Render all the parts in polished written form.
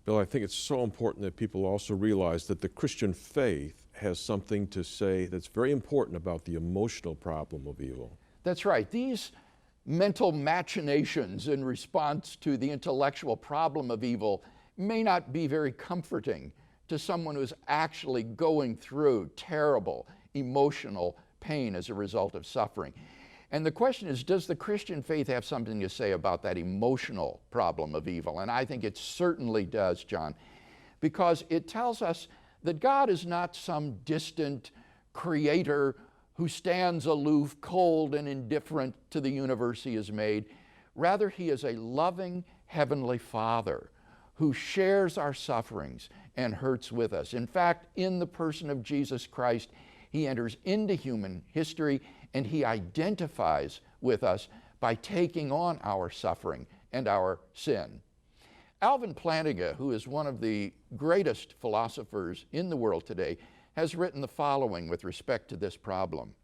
Bill, I think it's so important that people also realize that the Christian faith has something to say that's very important about the emotional problem of evil. That's right. These mental machinations in response to the intellectual problem of evil may not be very comforting to someone who's actually going through terrible emotional pain as a result of suffering. And the question is, does the Christian faith have something to say about that emotional problem of evil? And I think it certainly does, John, because it tells us that God is not some distant creator who stands aloof, cold, and indifferent to the universe he has made. Rather, he is a loving heavenly Father who shares our sufferings and hurts with us. In fact, in the person of Jesus Christ, he enters into human history and he identifies with us by taking on our suffering and our sin. Alvin Plantinga, who is one of the greatest philosophers in the world today, has written the following with respect to this problem.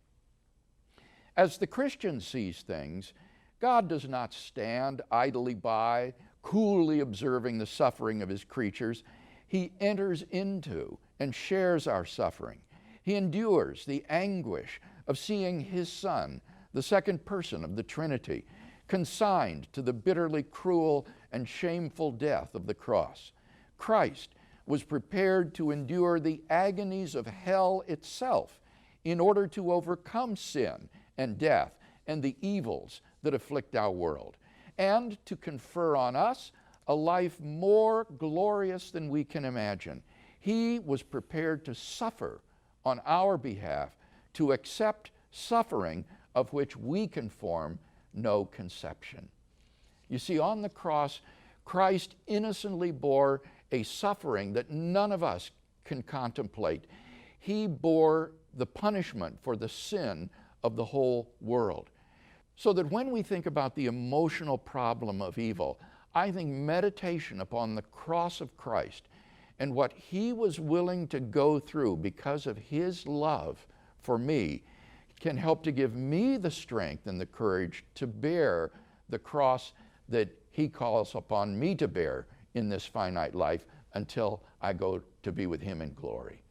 As the Christian sees things, God does not stand idly by, coolly observing the suffering of his creatures. He enters into and shares our suffering. He endures the anguish of seeing his Son, the second person of the Trinity, consigned to the bitterly cruel and shameful death of the cross. Christ was prepared to endure the agonies of hell itself in order to overcome sin and death and the evils that afflict our world, and to confer on us a life more glorious than we can imagine. He was prepared to suffer on our behalf, to accept suffering of which we can form no conception. You see, on the cross, Christ innocently bore a suffering that none of us can contemplate. He bore the punishment for the sin of the whole world. So that when we think about the emotional problem of evil, I think meditation upon the cross of Christ and what he was willing to go through because of his love for me can help to give me the strength and the courage to bear the cross that he calls upon me to bear in this finite life until I go to be with him in glory.